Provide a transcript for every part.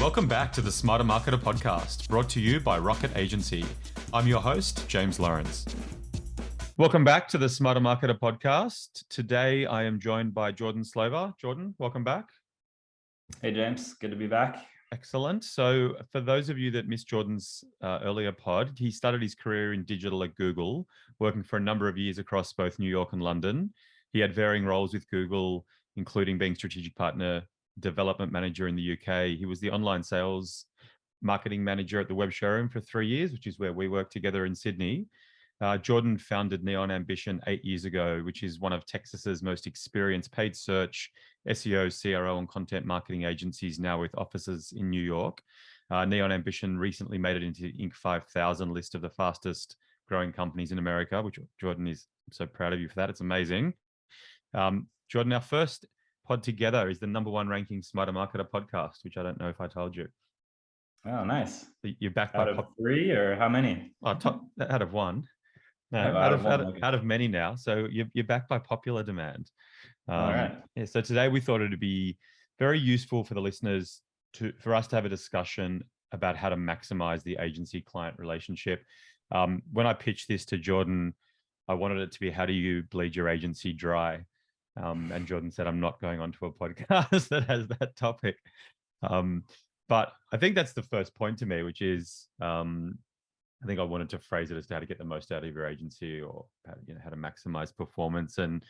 Welcome back to the Smarter Marketer podcast, brought to you by Rocket Agency. I'm your host, James Lawrence. Welcome back to the Smarter Marketer podcast. Today, I am joined by Jordan Slover. Jordan, welcome back. Hey, James. Good to be back. Excellent. So for those of you that missed Jordan's earlier pod, he started his career in digital at Google, working for a number of years across both New York and London. He had varying roles with Google, including being strategic partner, development manager in the UK. He was the online sales marketing manager at the web showroom for 3 years, which is where we work together in Sydney. Jordan founded Neon Ambition 8 years ago, which is one of Texas's most experienced paid search, SEO, CRO, and content marketing agencies, now with offices in New York. Neon Ambition recently made it into the Inc. 5000 list of the fastest growing companies in America, which Jordan is so proud of you for that. It's amazing. Jordan, our first pod together is the #1 ranking Smarter Marketer podcast, which I don't know if I told you. Oh, nice. You're back out of 3 or how many? Top out of 1. No, out of many now. So you're back by popular demand. All right. Yeah, so today we thought it'd be very useful for the listeners for us to have a discussion about how to maximize the agency-client relationship. When I pitched this to Jordan, I wanted it to be, how do you bleed your agency dry? And Jordan said, I'm not going onto a podcast that has that topic. But I think that's the first point to me, which is, I think I wanted to phrase it as to how to get the most out of your agency, or how to maximize performance. And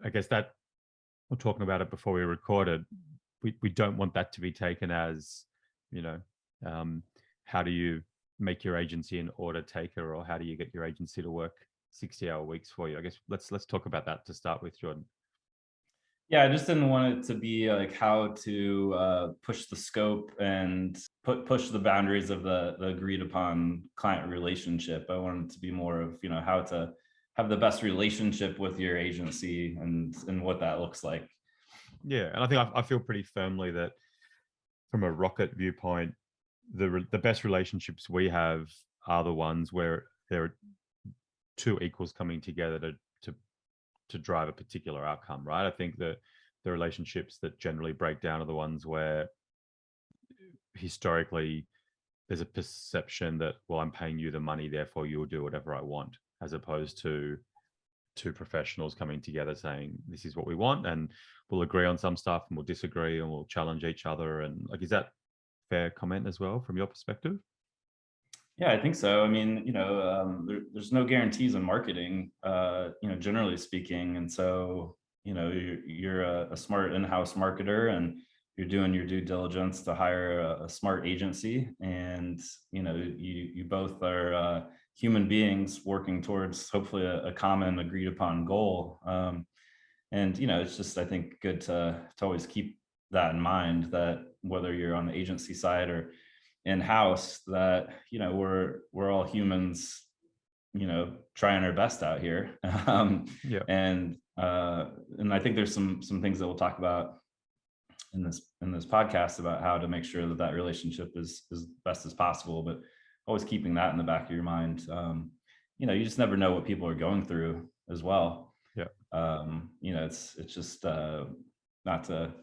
I guess that we're talking about it before we recorded. We don't want that to be taken as, how do you make your agency an order taker, or how do you get your agency to work 60-hour weeks for you? I guess let's talk about that to start with, Jordan. Yeah, I just didn't want it to be like how to push the scope and push the boundaries of the agreed upon client relationship. I wanted it to be more of, how to have the best relationship with your agency and what that looks like. Yeah, and I think I feel pretty firmly that from a Rocket viewpoint, the best relationships we have are the ones where there are two equals coming together to drive a particular outcome, right? I think that the relationships that generally break down are the ones where historically there's a perception that, well, I'm paying you the money, therefore you'll do whatever I want, as opposed to two professionals coming together saying, this is what we want, and we'll agree on some stuff and we'll disagree and we'll challenge each other. And is that fair comment as well from your perspective? Yeah, I think so. I mean, there's no guarantees in marketing, generally speaking. And so, you're a smart in-house marketer and you're doing your due diligence to hire a smart agency. And, you both are human beings working towards hopefully a common agreed upon goal. And, it's just, I think, good to always keep that in mind, that whether you're on the agency side or in-house, that we're all humans, trying our best out here. Yeah. And I think there's some things that we'll talk about in this podcast about how to make sure that relationship is as best as possible, but always keeping that in the back of your mind. You just never know what people are going through as well. Yeah. It's just not to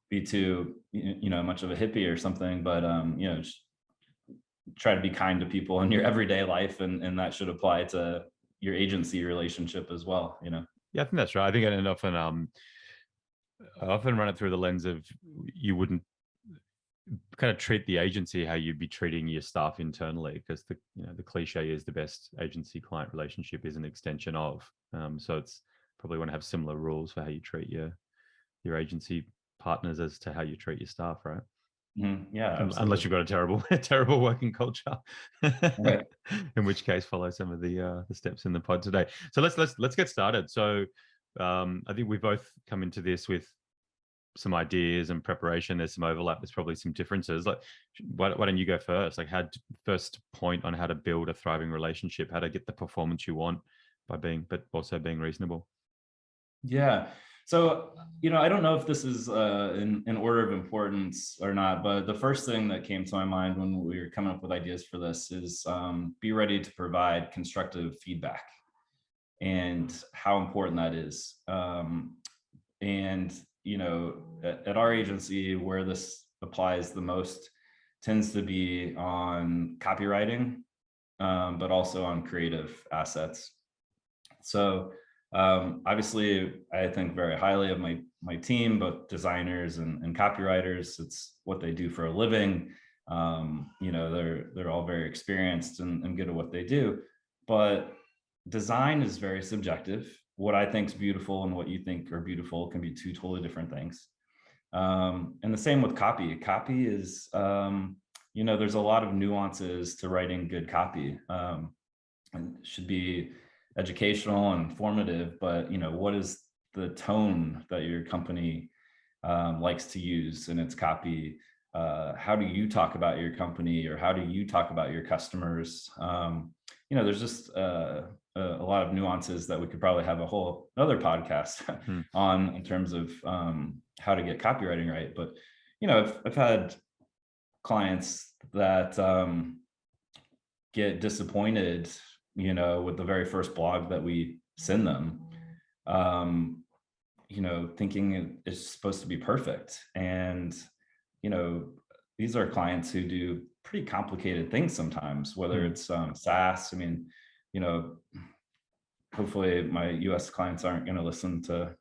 be too much of a hippie or something, but just try to be kind to people in your everyday life, and that should apply to your agency relationship as well. Yeah, I think that's right. I think I often run it through the lens of, you wouldn't kind of treat the agency how you'd be treating your staff internally, because the cliche is the best agency client relationship is an extension of. So it's probably want to have similar rules for how you treat your agency partners as to how you treat your staff, right? Mm-hmm. Yeah, absolutely. Unless you've got a terrible working culture, right. In which case follow some of the steps in the pod today. So let's get started. So I think we both come into this with some ideas and preparation. There's some overlap. There's probably some differences. Why don't you go first? First point on how to build a thriving relationship, how to get the performance you want but also being reasonable. Yeah. So, I don't know if this is in order of importance or not, but the first thing that came to my mind when we were coming up with ideas for this is be ready to provide constructive feedback, and how important that is. And, at our agency, where this applies the most tends to be on copywriting, but also on creative assets. So obviously, I think very highly of my team, both designers and copywriters. It's what they do for a living. They're all very experienced and good at what they do. But design is very subjective. What I think is beautiful and what you think are beautiful can be two totally different things. And the same with copy. Copy is, there's a lot of nuances to writing good copy. And it should be educational and informative, but what is the tone that your company likes to use in its copy? How do you talk about your company, or how do you talk about your customers? There's just a lot of nuances that we could probably have a whole other podcast on, in terms of how to get copywriting right. But I've had clients that get disappointed, with the very first blog that we send them, thinking it's supposed to be perfect. And, these are clients who do pretty complicated things sometimes, whether it's SaaS. I mean, hopefully my US clients aren't going to listen to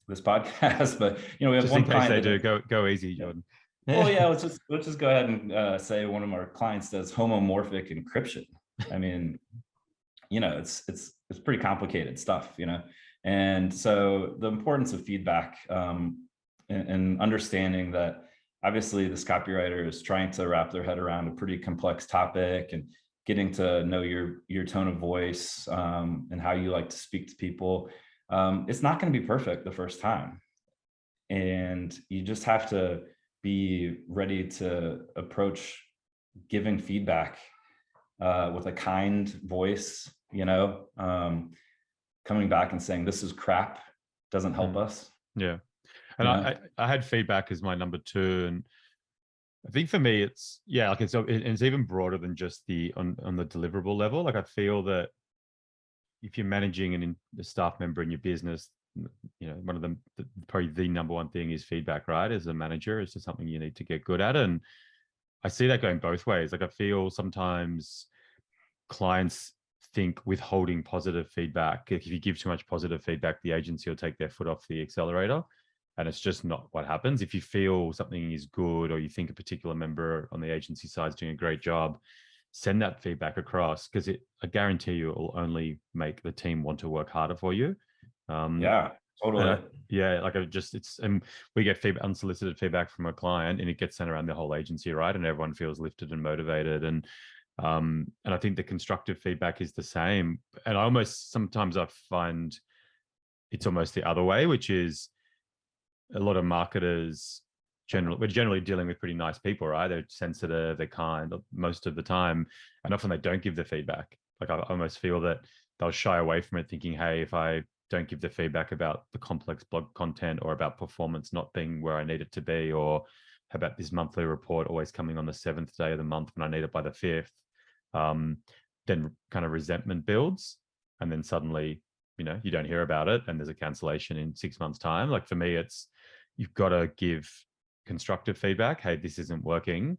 this podcast, but, we have just one in case client they do, go easy, Jordan. Well, yeah, let's just go ahead and say one of our clients does homomorphic encryption. I mean, it's pretty complicated stuff, and so the importance of feedback, and understanding that obviously this copywriter is trying to wrap their head around a pretty complex topic, and getting to know your tone of voice, and how you like to speak to people. It's not going to be perfect the first time, and you just have to be ready to approach giving feedback with a kind voice, coming back and saying, this is crap, doesn't help us. Yeah. And I had feedback as my number two. And I think for me, it's even broader than just on the deliverable level. Like, I feel that if you're managing a staff member in your business, one of them, probably the number one thing is feedback, right? As a manager, it's just something you need to get good at. And I see that going both ways. Like, I feel sometimes clients think withholding positive feedback, if you give too much positive feedback, the agency will take their foot off the accelerator. And it's just not what happens. If you feel something is good, or you think a particular member on the agency side is doing a great job, send that feedback across, because I guarantee you it will only make the team want to work harder for you. Yeah, totally. And we get unsolicited feedback from a client, and it gets sent around the whole agency, right? And everyone feels lifted and motivated. And I think the constructive feedback is the same. And sometimes I find it's almost the other way, which is a lot of marketers we're generally dealing with pretty nice people, right? They're sensitive, they're kind most of the time, and often they don't give the feedback. Like, I almost feel that they'll shy away from it, thinking, hey, if I don't give the feedback about the complex blog content, or about performance not being where I need it to be, or about this monthly report always coming on the 7th day of the month when I need it by the 5th, then kind of resentment builds, and then suddenly, you don't hear about it, and there's a cancellation in 6 months' time. Like, for me, it's, you've got to give constructive feedback. Hey, this isn't working.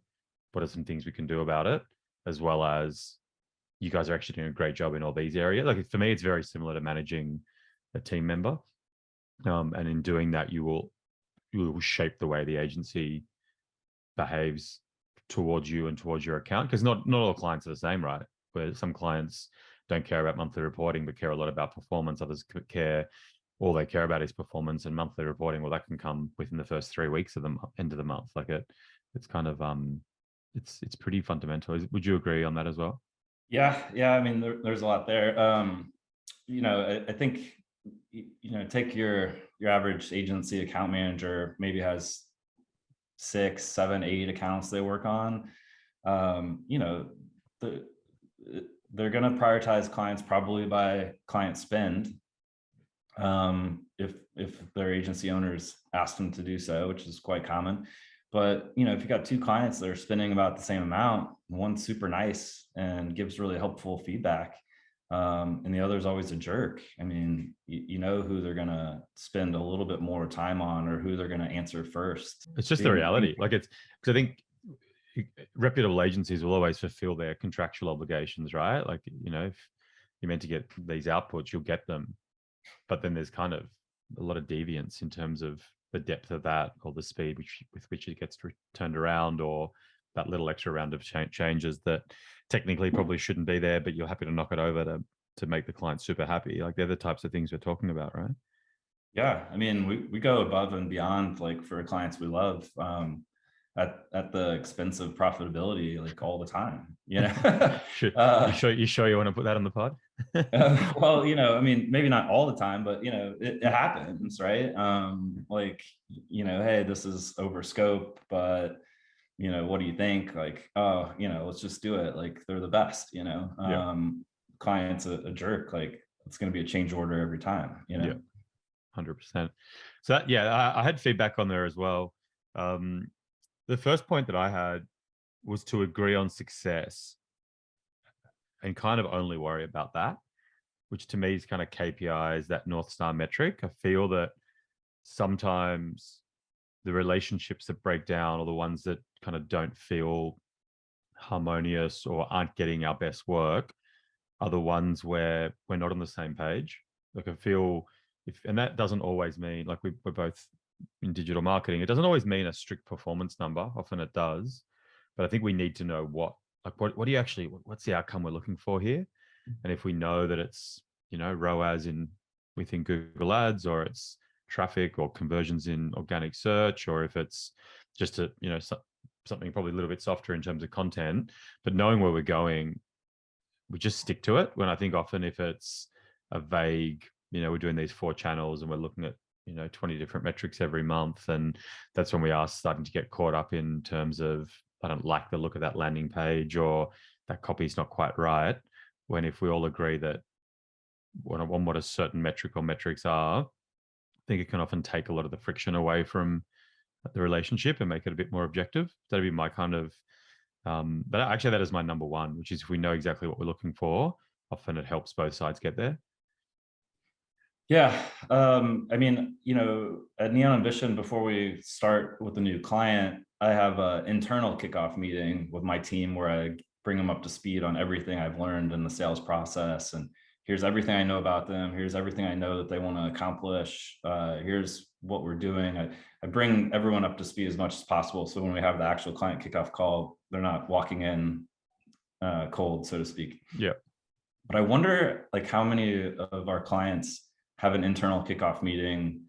What are some things we can do about it? As well as, you guys are actually doing a great job in all these areas. Like, for me, it's very similar to managing a team member. And in doing that, you will shape the way the agency behaves towards you and towards your account. Because not all clients are the same, right? Where some clients don't care about monthly reporting, but care a lot about performance. Others all they care about is performance, and monthly reporting, well, that can come within the first 3 weeks of the end of the month. Like, it's kind of, it's pretty fundamental. Would you agree on that as well? Yeah. I mean, there's a lot there. I think, take your average agency account manager, maybe has 6, 7, 8 accounts they work on. They're going to prioritize clients probably by client spend, if their agency owners ask them to do so, which is quite common. But if you got 2 clients that are spending about the same amount, one's super nice and gives really helpful feedback, and the other is always a jerk. I mean, you know who they're gonna spend a little bit more time on, or who they're gonna answer first. It's just the Being reality. Like it's because I think reputable agencies will always fulfill their contractual obligations, right? Like, if you're meant to get these outputs, you'll get them. But then there's kind of a lot of deviance in terms of the depth of that, or the speed with which it gets turned around, or that little extra round of changes that technically probably shouldn't be there, but you're happy to knock it over to make the client super happy. Like they're the types of things we're talking about, right? Yeah, I mean, we go above and beyond, like, for clients we love, at the expense of profitability, like, all the time, you know? Should you Uh, sure you want to put that on the pod? well, I mean, maybe not all the time, but, it happens, right? Like, "Hey, this is over scope, but, what do you think?" Like, "Oh, let's just do it." Like, they're the best, you know? Yeah, Client's a jerk, like, it's gonna be a change order every time, you yeah, know? 100%. So that, yeah, I had feedback on there as well. Um, the first point that I had was to agree on success and kind of only worry about that, which to me is kind of KPIs, that North Star metric. I feel that sometimes the relationships that break down, or the ones that kind of don't feel harmonious or aren't getting our best work, are the ones where we're not on the same page. Like I feel and that doesn't always mean, like we're both in digital marketing, it doesn't always mean a strict performance number. Often it does, but I think we need to know what do you actually, what's the outcome we're looking for here? And if we know that it's, ROAS within Google Ads, or it's traffic or conversions in organic search, or if it's just something probably a little bit softer in terms of content, but knowing where we're going, we just stick to it. When I think often if it's a vague, we're doing these 4 channels and we're looking at 20 different metrics every month, and that's when we are starting to get caught up in terms of, I don't like the look of that landing page, or that copy's not quite right. When if we all agree that on what a certain metric or metrics are, I think it can often take a lot of the friction away from the relationship and make it a bit more objective. That'd be my kind of, but actually that is my number one, which is if we know exactly what we're looking for, often it helps both sides get there. Yeah. I mean, at Neon Ambition, before we start with a new client, I have an internal kickoff meeting with my team where I bring them up to speed on everything I've learned in the sales process. And here's everything I know about them. Here's everything I know that they want to accomplish. Here's what we're doing. I bring everyone up to speed as much as possible. So when we have the actual client kickoff call, they're not walking in cold, so to speak. Yeah. But I wonder, like, how many of our clients have an internal kickoff meeting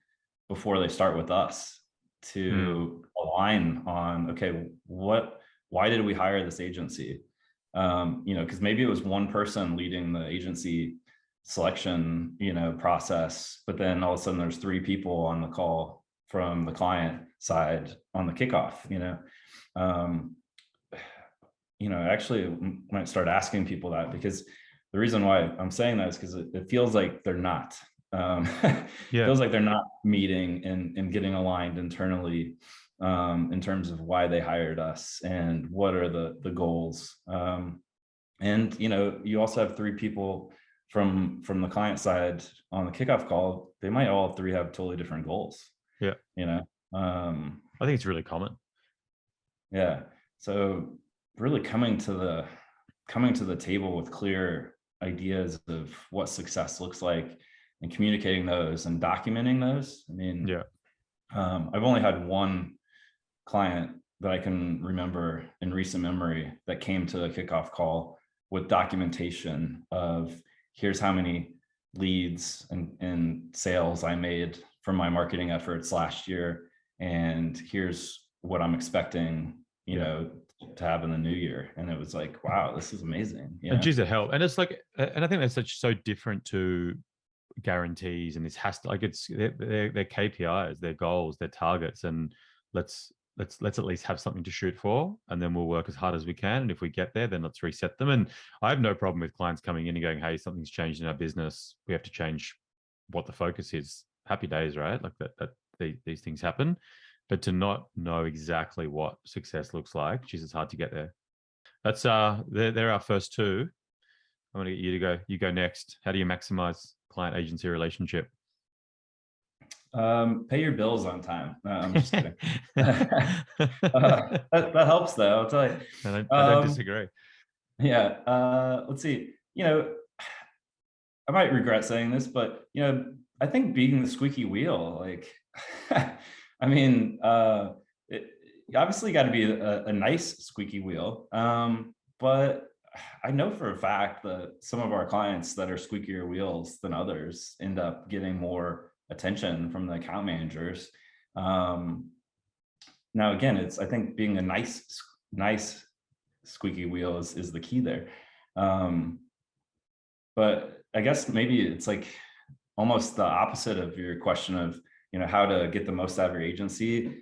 before they start with us to align on, okay, why did we hire this agency? Because maybe it was one person leading the agency selection, process, but then all of a sudden there's 3 people on the call from the client side on the kickoff. Um, I actually might start asking people that, because the reason why I'm saying that is because it feels like they're not. Yeah. Feels like they're not meeting and getting aligned internally, in terms of why they hired us and what are the goals. And you also have 3 people from the client side on the kickoff call. They might all 3 have totally different goals. Yeah. You know, um, I think it's really common. yeah. So really coming to the table with clear ideas of what success looks like, and communicating those and documenting those. I mean, Yeah. I've only had one client that I can remember in recent memory that came to a kickoff call with documentation of, here's how many leads and sales I made from my marketing efforts last year, and here's what I'm expecting, Yeah. to have in the new year. And it was like, wow, this is amazing. And geez, it help. And it's like, and I think that's so different to guarantees, and this has to, like, it's their KPIs, their goals, their targets, and let's at least have something to shoot for, and then we'll work as hard as we can. And if we get there, then let's reset them. And I have no problem with clients coming in and going, hey, something's changed in our business, we have to change what the focus is. Happy days, right? Like these things happen. But to not know exactly what success looks like, geez, it's hard to get there. That's they're our first 2. I'm going to get you to go. You go next. How do you maximize client agency relationship? Pay your bills on time. No, I'm just kidding. That helps though. I'll tell you. I don't disagree. Yeah. Let's see. I might regret saying this, but I think being the squeaky wheel, like, I mean, you obviously got to be a nice squeaky wheel. But I know for a fact that some of our clients that are squeakier wheels than others end up getting more attention from the account managers. Um, Now, again, I think being a nice squeaky wheel is the key there. Um, but I guess maybe it's like almost the opposite of your question of, how to get the most out of your agency.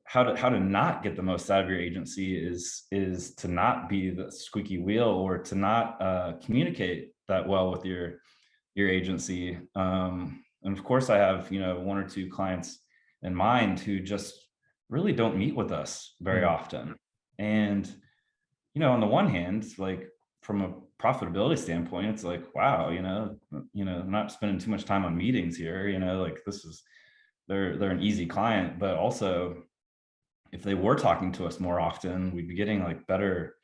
How to not get the most out of your agency is to not be the squeaky wheel, or to not communicate that well with your agency. And of course, I have one or two clients in mind who just really don't meet with us very Mm, often. And on the one hand, like from a profitability standpoint, it's like, wow, I'm not spending too much time on meetings here. Like this is they're an easy client, but also if they were talking to us more often, we'd be getting like better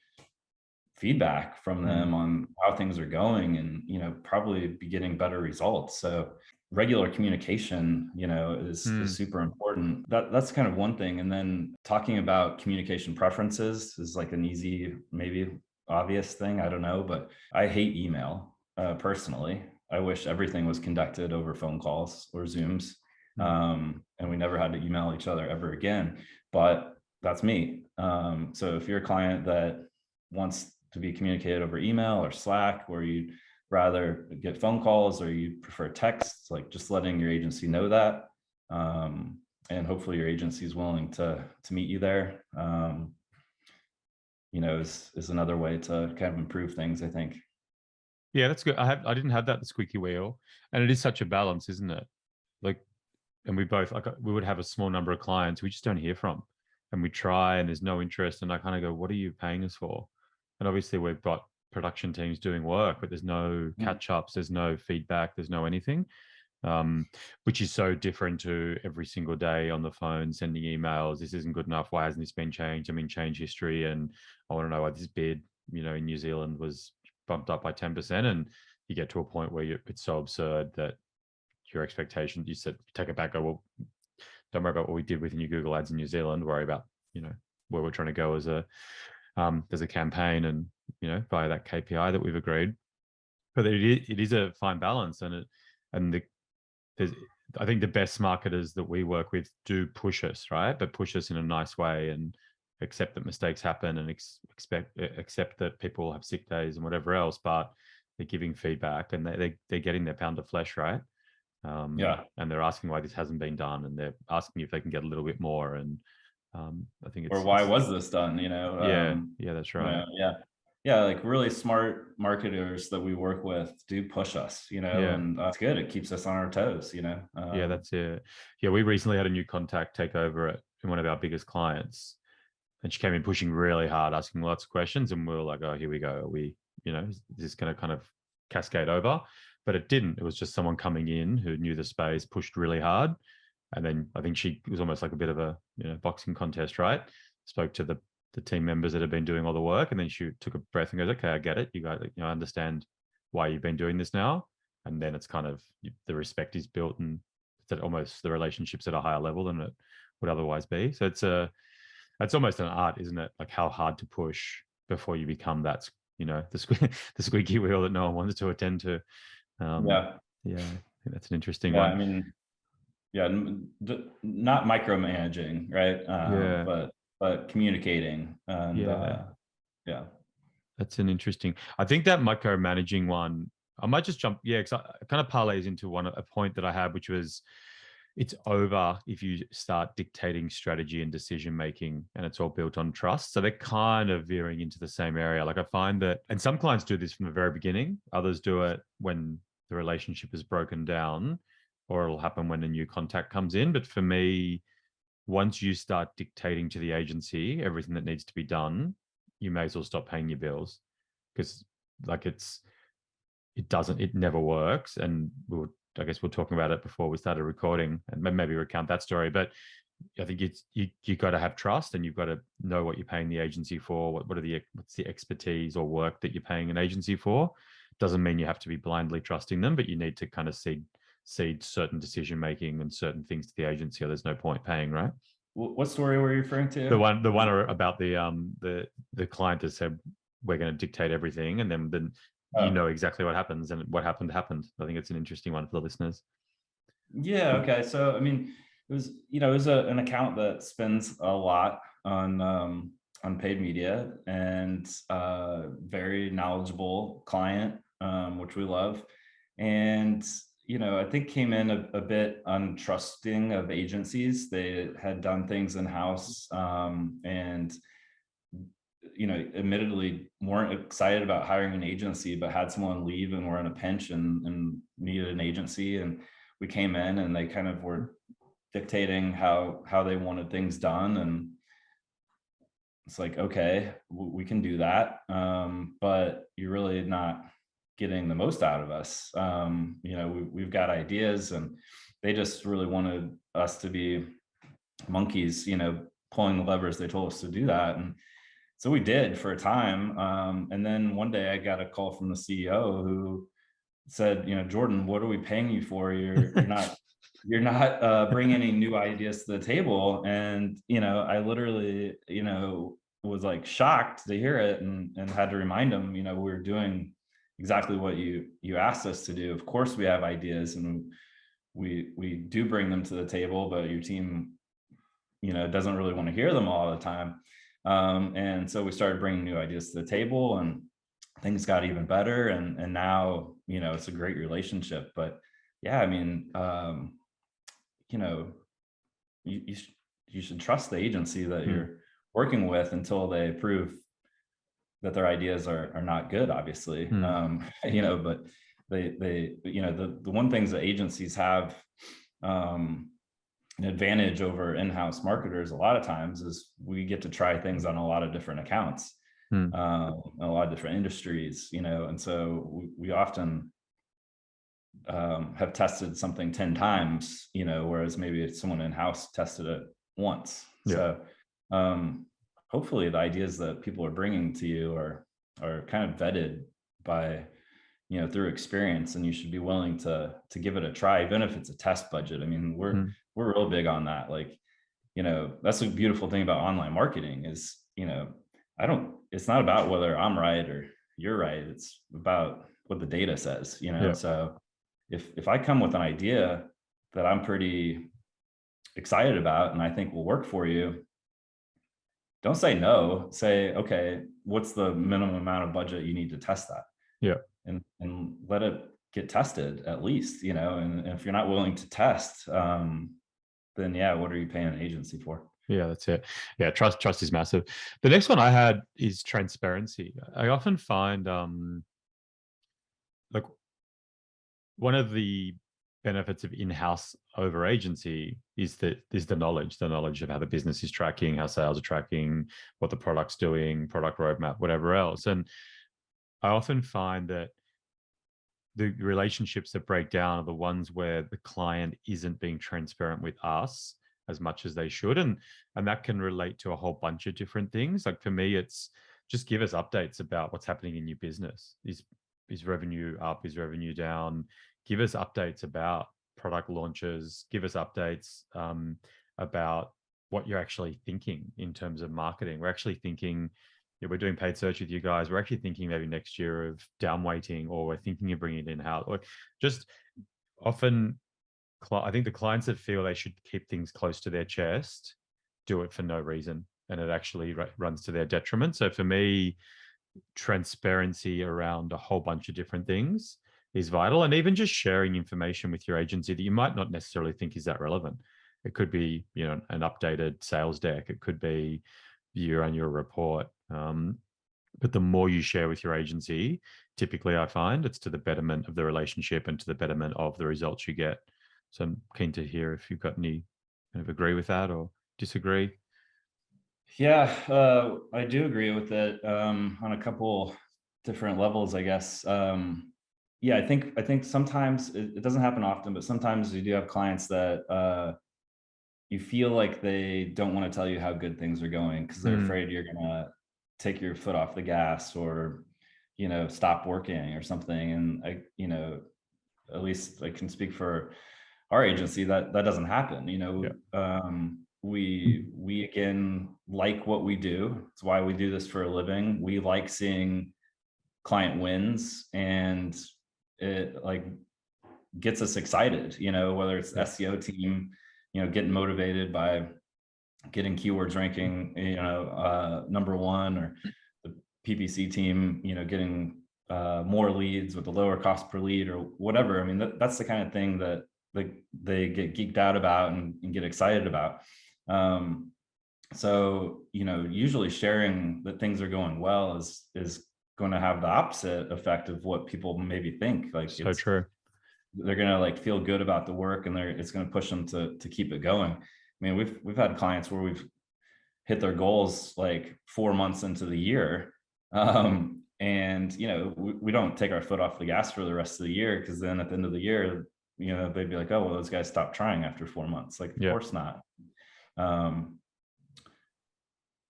feedback from mm. them on how things are going, and probably be getting better results. So regular communication is Mm. super important. That's kind of one thing. And then talking about communication preferences is like an easy, maybe obvious thing, I don't know, but I hate email personally. I wish everything was conducted over phone calls or Zooms, Mm. and we never had to email each other ever again. But that's me. So if you're a client that wants to be communicated over email or Slack, or you'd rather get phone calls, or you prefer texts, like just letting your agency know that. And hopefully your agency is willing to meet you there. Is another way to kind of improve things, I think. Yeah, that's good. I didn't have that, the squeaky wheel, and it is such a balance, isn't it? Like, and we both, like, we would have a small number of clients we just don't hear from, and we try and there's no interest, and I kind of go, what are you paying us for? And obviously we've got production teams doing work, but there's no Mm. catch ups, there's no feedback, there's no anything, um, which is so different to every single day on the phone sending emails. This isn't good enough. Why hasn't this been changed? I mean, change history, and I want to know why this bid, in New Zealand was bumped up by 10%, and you get to a point where it's so absurd that your expectation, you said, take it back, go, well, don't worry about what we did within your Google ads in New Zealand, worry about, where we're trying to go as a campaign, and, via that KPI that we've agreed. But it is a fine balance, and there's, I think the best marketers that we work with do push us, right? But push us in a nice way, and accept that mistakes happen, and accept that people have sick days and whatever else, but they're giving feedback, and they're getting their pound of flesh, right? Yeah. And they're asking why this hasn't been done, and they're asking if they can get a little bit more. And I think Or it's why it's was this done? yeah, yeah, that's right. Yeah. Yeah, like really smart marketers that we work with do push us, Yeah, and it's good. It keeps us on our toes, yeah, that's it. Yeah, we recently had a new contact take over at one of our biggest clients, and she came in pushing really hard, asking lots of questions, and we were like, oh, here we go. Are we, is this going to kind of cascade over? But it didn't. It was just someone coming in who knew the space, pushed really hard, and then I think she was almost like a bit of a boxing contest, right? Spoke to the team members that had been doing all the work, and then she took a breath and goes, okay, I get it. You guys, I understand why you've been doing this now. And then it's kind of, the respect is built, and it's at almost, the relationships at a higher level than it would otherwise be. So it's almost an art, isn't it? Like how hard to push before you become that, the squeaky wheel that no one wants to attend to. Yeah. Yeah, I think that's an interesting Yeah. one. I mean, yeah, not micromanaging, right? Yeah, But communicating, and yeah, yeah. that's an interesting. I think that micromanaging one, I might just jump. Yeah, because it kind of parlays into a point that I had, which was, it's over if you start dictating strategy and decision making, and it's all built on trust. So they're kind of veering into the same area. Like I find that, and some clients do this from the very beginning, others do it when the relationship is broken down, or it'll happen when a new contact comes in. But for me, once you start dictating to the agency everything that needs to be done, you may as well stop paying your bills, because, like, it never works. And I guess we're talking about it before we started recording, and maybe recount that story. But I think you got to have trust, and you've got to know what you're paying the agency for. What's the expertise or work that you're paying an agency for? Doesn't mean you have to be blindly trusting them, but you need to kind of seed certain decision making and certain things to the agency, or there's no point paying, right? What story were you referring The to? one about the client has said we're going to dictate everything, and then you Oh, know exactly what happens, and what happened happened. I think it's an interesting one for the listeners. yeah. Okay. So, I mean, it was an account that spends a lot on paid media, and very knowledgeable client, which we love. And, I think came in a bit untrusting of agencies. They had done things in house, and admittedly weren't excited about hiring an agency, but had someone leave and were in a pinch and needed an agency. And we came in and they kind of were dictating how they wanted things done. And it's like, okay, we can do that. But you're really not getting the most out of us. We've got ideas, and they just really wanted us to be monkeys, pulling the levers they told us to do that. And so we did for a time. And then one day I got a call from the CEO who said, Jordan, what are we paying you for? You're not bringing any new ideas to the table. And, I literally, was like shocked to hear it, and had to remind him, we're doing exactly what you asked us to do. Of course we have ideas, and we do bring them to the table, but your team, doesn't really want to hear them all the time. And so we started bringing new ideas to the table, and things got even better. And now, it's a great relationship. But yeah, I mean, you know, you should trust the agency that Mm, you're working with until they prove that their ideas are not good, obviously. mm, But the one things that agencies have, um, an advantage over in-house marketers a lot of times, is we get to try things on a lot of different accounts, mm. a lot of different industries, and so we often, have tested something 10 times, whereas maybe if someone in-house tested it once. Yeah. So, um, hopefully the ideas that people are bringing to you are kind of vetted by, through experience, and you should be willing to give it a try, even if it's a test budget. I mean, Mm, we're real big on that. Like, that's a beautiful thing about online marketing is, it's not about whether I'm right or you're right. It's about what the data says, yeah. so if I come with an idea that I'm pretty excited about and I think will work for you, don't say no. Say, okay, what's the minimum amount of budget you need to test that? Yeah. And let it get tested at least, and if you're not willing to test, then yeah, what are you paying an agency for? Yeah, that's it. Yeah, trust is massive. The next one I had is transparency. I often find like one of the benefits of in-house over agency is the knowledge of how the business is tracking, how sales are tracking, what the product's doing, product roadmap, whatever else. And I often find that the relationships that break down are the ones where the client isn't being transparent with us as much as they should. And that can relate to a whole bunch of different things. Like for me, it's just give us updates about what's happening in your business. Is revenue up? Is revenue down? Give us updates about product launches. Give us updates about what you're actually thinking in terms of marketing. We're actually thinking, yeah, we're doing paid search with you guys. We're actually thinking maybe next year of down weighting, or we're thinking of bringing it in house. Or just often, I think the clients that feel they should keep things close to their chest do it for no reason, and it actually runs to their detriment. So for me, transparency around a whole bunch of different things is vital, and even just sharing information with your agency that you might not necessarily think is that relevant. It could be, an updated sales deck. It could be year-on-year report. But the more you share with your agency, typically I find it's to the betterment of the relationship and to the betterment of the results you get. So I'm keen to hear if you've got any kind of agree with that or disagree. Yeah, I do agree with it, on a couple different levels, I guess. Yeah, I think sometimes it doesn't happen often, but sometimes you do have clients that you feel like they don't want to tell you how good things are going because they're Mm, afraid you're gonna take your foot off the gas or stop working or something. And at least I can speak for our agency that doesn't happen. yeah, We again like what we do. It's why we do this for a living. We like seeing client wins, and it like gets us excited, whether it's yeah, SEO team, getting motivated by getting keywords ranking, number one, or the PPC team, getting more leads with a lower cost per lead or whatever. I mean, that's the kind of thing that they get geeked out about and get excited about. So, usually sharing that things are going well is going to have the opposite effect of what people maybe think. Like so true. they're going to like feel good about the work, and it's going to push them to keep it going. I mean, we've had clients where we've hit their goals like 4 months into the year. And we don't take our foot off the gas for the rest of the year, because then at the end of the year, they'd be like, oh, well, those guys stopped trying after 4 months. Like, of Yeah, course not. Um,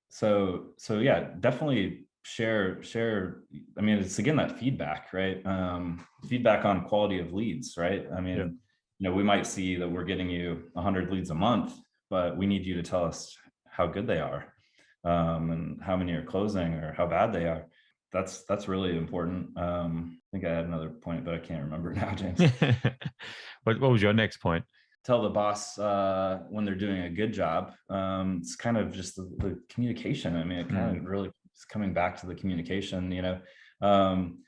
so yeah, definitely share. I mean, it's again that feedback, right? Feedback on quality of leads, right? I yeah. mean, we might see that we're getting you 100 leads a month, but we need you to tell us how good they are, and how many are closing or how bad they are. That's really important. I think I had another point, but I can't remember now, James. What was your next point? Tell the boss when they're doing a good job. It's kind of just the communication. I mean, it kind Mm, of really is coming back to the communication. Um,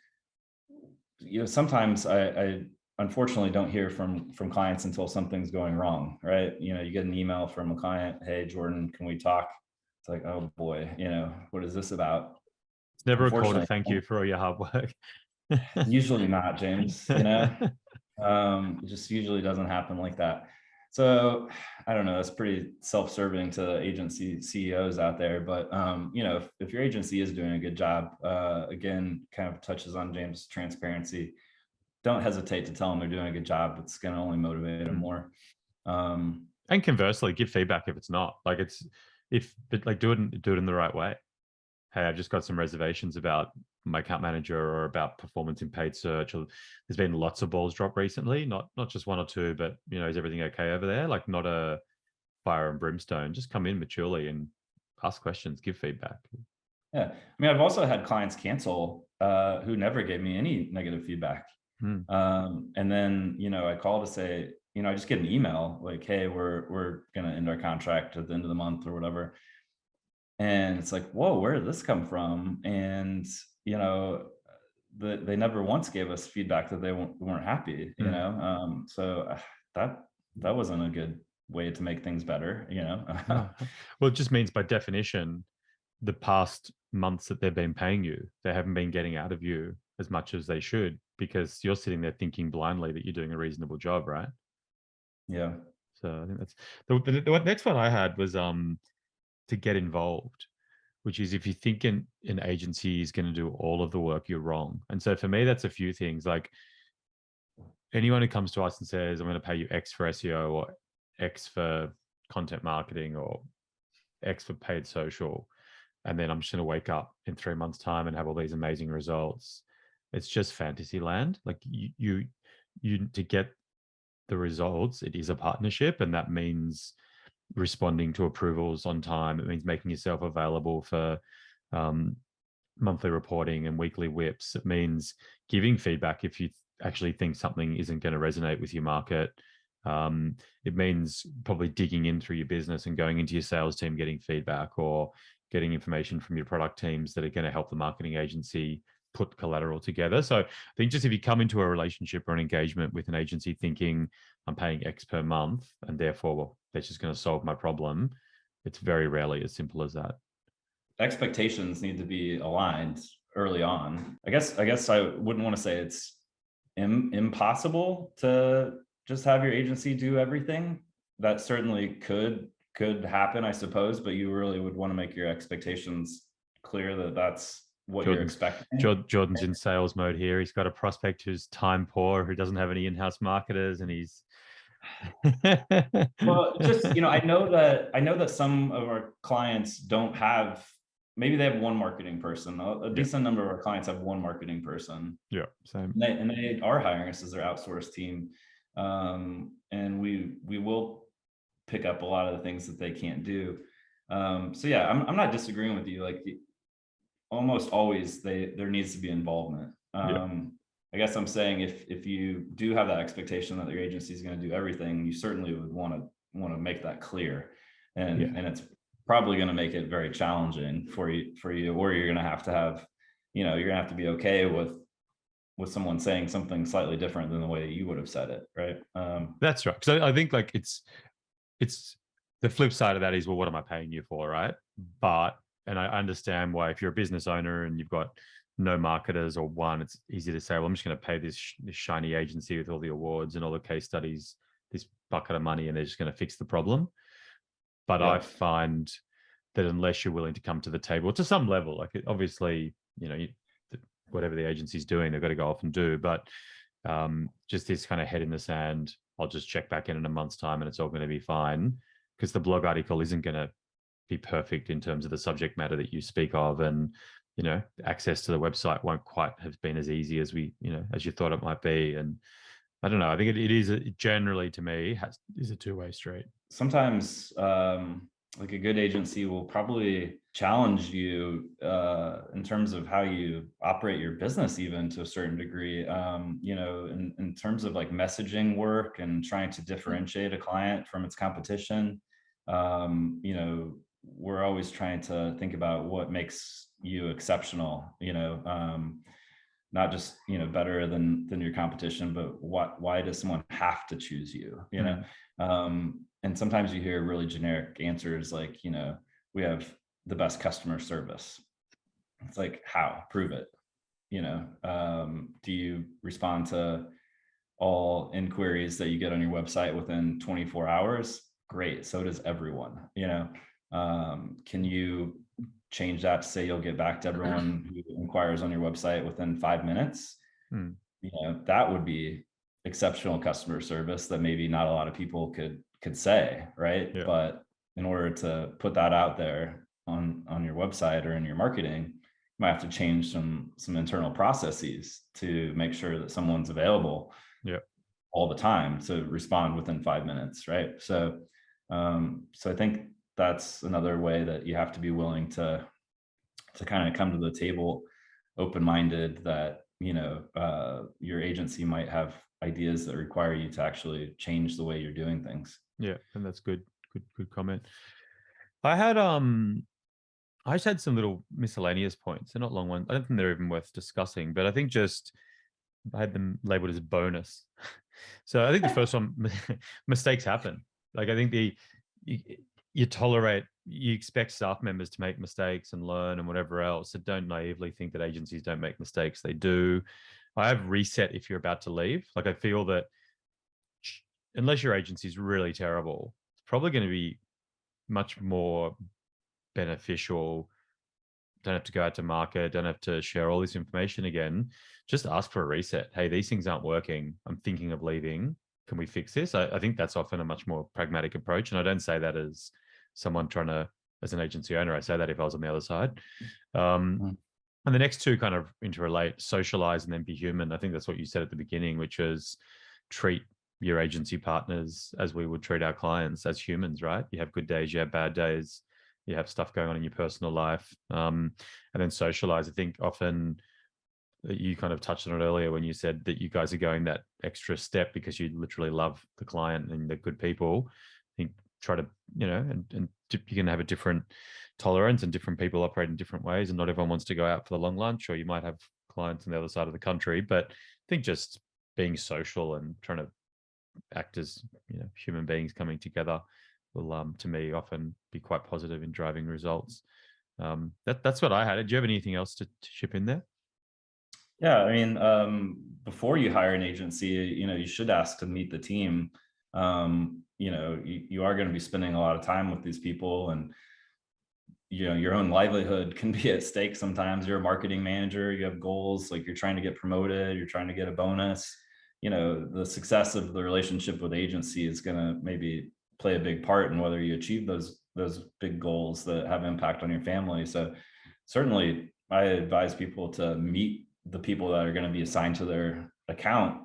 Sometimes I unfortunately don't hear from clients until something's going wrong, right? You get an email from a client, hey Jordan, can we talk? It's like, oh boy, what is this about? it's never a call to Unfortunately, thank you for all your hard work. usually not, James. It just usually doesn't happen like that. So I don't know, it's pretty self-serving to agency CEOs out there, but if your agency is doing a good job, again, kind of touches on James' transparency. Don't hesitate to tell them they're doing a good job. It's going to only motivate them Mm. more. um And conversely, give feedback if it's not. Like but like do it in the right way. Hey, I've just got some reservations about my account manager or about performance in paid search. Or there's been lots of balls dropped recently, not just one or two, but is everything okay over there? Like not a fire and brimstone. Just come in maturely and ask questions, give feedback. yeah, I mean, I've also had clients cancel who never gave me any negative feedback. Hmm. And then, I call to say, I just get an email like, hey, we're going to end our contract at the end of the month or whatever. And it's like, whoa, where did this come from? And, they never once gave us feedback that they weren't happy, Hmm. so that, that wasn't a good way to make things better. No. Well, it just means by definition, the past months that they've been paying you, they haven't been getting out of you as much as they should because you're sitting there thinking blindly that you're doing a reasonable job, right? Yeah. So I think that's the next one I had was to get involved, which is if you think an agency is going to do all of the work, you're wrong. And so for me, that's a few things. Like anyone who comes to us and says, I'm going to pay you X for SEO or X for content marketing or X for paid social, and then I'm just going to wake up in 3 months' time and have all these amazing results. It's just fantasy land. Like you to get the results, it is a partnership, and that means responding to approvals on time. It means making yourself available for um, monthly reporting and weekly whips. It means giving feedback if you actually think something isn't going to resonate with your market. It means probably digging in through your business and going into your sales team, getting feedback or getting information from your product teams that are going to help the marketing agency put collateral together. So I think just if you come into a relationship or an engagement with an agency thinking I'm paying X per month and therefore well, that's just going to solve my problem, it's very rarely as simple as that. Expectations need to be aligned early on. I guess I wouldn't want to say it's impossible to just have your agency do everything. That certainly could happen, I suppose, but you really would want to make your expectations clear that that's what you're Jordan's expecting. Jordan's in sales mode here. He's got a prospect who's time poor, who doesn't have any in-house marketers, and he's Well, just, I know that some of our clients don't have, maybe they have one marketing person. A yeah, decent number of our clients have one marketing person, yeah, same. and they are hiring us as their outsourced team. And we will pick up a lot of the things that they can't do. So yeah, I'm not disagreeing with you. Like almost always there needs to be involvement. Yeah, I guess I'm saying if you do have that expectation that your agency is going to do everything, you certainly would want to make that clear, yeah. and it's probably going to make it very challenging for you, or you're going to have, you're going to have to be okay with someone saying something slightly different than the way you would have said it, right? That's right. So I think like it's the flip side of that is, well, what am I paying you for, right? But and I understand why if you're a business owner and you've got no marketers or one, it's easy to say, well, I'm just going to pay this shiny agency with all the awards and all the case studies this bucket of money, and they're just going to fix the problem. But I Yeah. find that unless you're willing to come to the table to some level, like obviously, whatever the agency's doing, they've got to go off and do. But just this kind of head in the sand, I'll just check back in a month's time and it's all going to be fine, because the blog article isn't going to be perfect in terms of the subject matter that you speak of, and access to the website won't quite have been as easy as as you thought it might be. And I don't know, I think it is generally, to me, is a two-way street. Sometimes like a good agency will probably challenge you in terms of how you operate your business, even to a certain degree, in terms of like messaging work and trying to differentiate a client from its competition. We're always trying to think about what makes you exceptional, not just better than your competition, but why does someone have to choose you, and sometimes you hear really generic answers like, we have the best customer service. It's like, how? Prove it. Do you respond to all inquiries that you get on your website within 24 hours? Great. So does everyone. Can you change that to say you'll get back to everyone who inquires on your website within 5 minutes? That would be exceptional customer service that maybe not a lot of people could say, right? Yeah. But in order to put that out there on your website or in your marketing, you might have to change some internal processes to make sure that someone's available all the time to respond within 5 minutes, right? So I think that's another way that you have to be willing to kind of come to the table open-minded, that your agency might have ideas that require you to actually change the way you're doing things. Yeah, and that's good comment. I just had some little miscellaneous points. They're not long ones. I don't think they're even worth discussing, but I think just I had them labeled as bonus. So I think the first one, mistakes happen. Like I think you expect staff members to make mistakes and learn and whatever else. So don't naively think that agencies don't make mistakes. They do. I have reset if you're about to leave. Like I feel that unless your agency is really terrible, it's probably going to be much more beneficial. Don't have to go out to market, don't have to share all this information again. Just ask for a reset. Hey, these things aren't working. I'm thinking of leaving. Can we fix this? I think that's often a much more pragmatic approach. And I don't say that as someone as an agency owner. I say that if I was on the other side. And the next two kind of interrelate: socialize and then be human. I think that's what you said at the beginning, which is treat your agency partners as we would treat our clients, as humans, right? You have good days, you have bad days, you have stuff going on in your personal life, and then socialize. I think often you kind of touched on it earlier when you said that you guys are going that extra step because you literally love the client and they're good people. I think try to, and you can have a different tolerance, and different people operate in different ways, and not everyone wants to go out for the long lunch, or you might have clients on the other side of the country. But I think just being social and trying to act as human beings coming together will, to me, often be quite positive in driving results. That's what I had. Do you have anything else to chip in there? Yeah, I mean, before you hire an agency, you should ask to meet the team. You are going to be spending a lot of time with these people, and your own livelihood can be at stake sometimes. You're a marketing manager, you have goals, like you're trying to get promoted, you're trying to get a bonus. The success of the relationship with agency is going to maybe play a big part in whether you achieve those big goals that have impact on your family. So certainly I advise people to meet the people that are going to be assigned to their account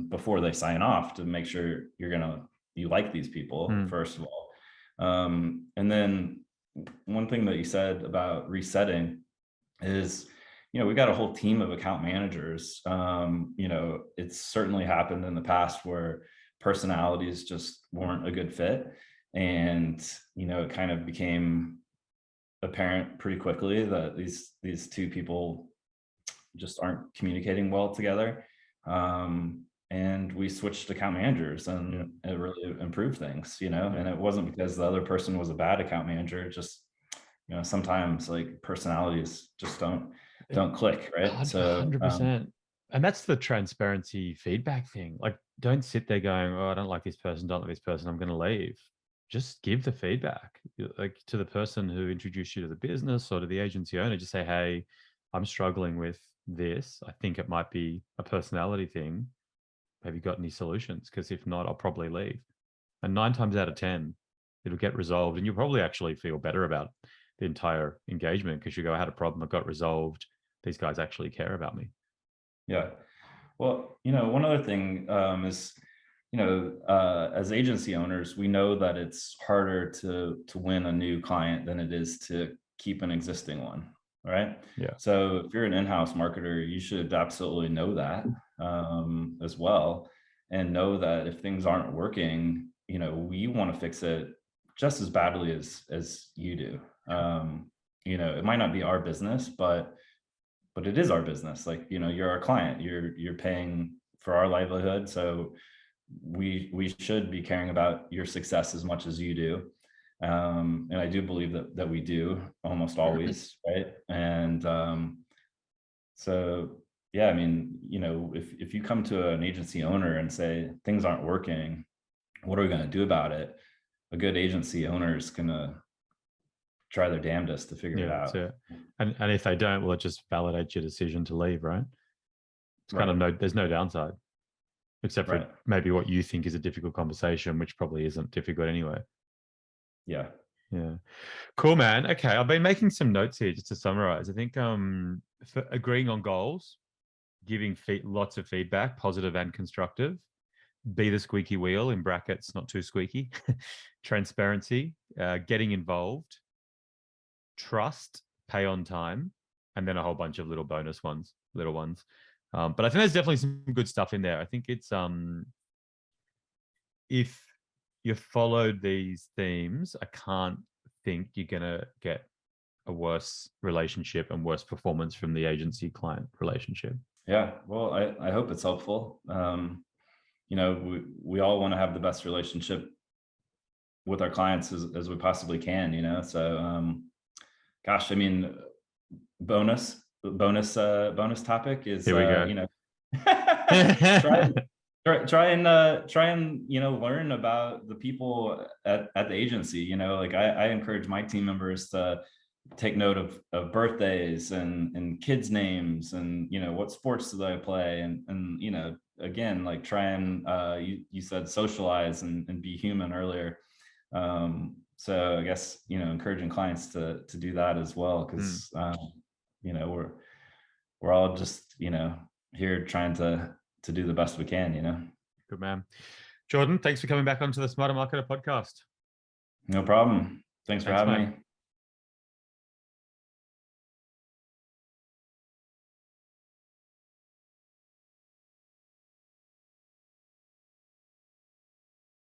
before they sign off, to make sure you like these people, first of all. And then one thing that you said about resetting is, we got a whole team of account managers. It's certainly happened in the past where personalities just weren't a good fit. And, it kind of became apparent pretty quickly that these two people just aren't communicating well together. And we switched account managers, and it really improved things, and it wasn't because the other person was a bad account manager. Just, sometimes like personalities just don't click, right? So 100%. And that's the transparency feedback thing. Like, don't sit there going, oh, I don't like this person, don't like this person, I'm going to leave. Just give the feedback, like, to the person who introduced you to the business or to the agency owner. Just say, hey, I'm struggling with this. I think it might be a personality thing. Have you got any solutions? Because if not, I'll probably leave. And 9 times out of 10, it'll get resolved. And you'll probably actually feel better about the entire engagement, because you go, I had a problem, it got resolved. These guys actually care about me. Yeah. Well, one other thing is, as agency owners, we know that it's harder to win a new client than it is to keep an existing one, right? Yeah. So if you're an in-house marketer, you should absolutely know that as well, and know that if things aren't working, we want to fix it just as badly as you do. It might not be our business, but it is our business. Like, you're our client, you're paying for our livelihood. So we should be caring about your success as much as you do. And I do believe that we do almost always, right? And so, yeah, I mean, if you come to an agency owner and say things aren't working, what are we going to do about it? A good agency owner is going to try their damnedest to figure it out. That's it. And if they don't, well, it just validates your decision to leave, right? It's kind of there's no downside, except for maybe what you think is a difficult conversation, which probably isn't difficult anyway. Yeah. Yeah. Cool, man. Okay. I've been making some notes here just to summarize. I think for agreeing on goals, giving lots of feedback, positive and constructive, be the squeaky wheel, in brackets, not too squeaky, transparency, getting involved, trust, pay on time, and then a whole bunch of little ones. But I think there's definitely some good stuff in there. I think it's if you followed these themes, I can't think you're gonna get a worse relationship and worse performance from the agency client relationship. Yeah, well, I hope it's helpful. We all want to have the best relationship with our clients as we possibly can, so gosh, I mean, bonus topic is, Here we go. try and learn about the people at the agency. Like I encourage my team members to take note of birthdays and kids' names, and what sports do they play, and again, like try and you said socialize and be human earlier. So I guess encouraging clients to do that as well, because we're all just here trying to do the best we can. Good man. Jordan, thanks for coming back onto the Smarter Marketer podcast. No problem. Thanks for having me.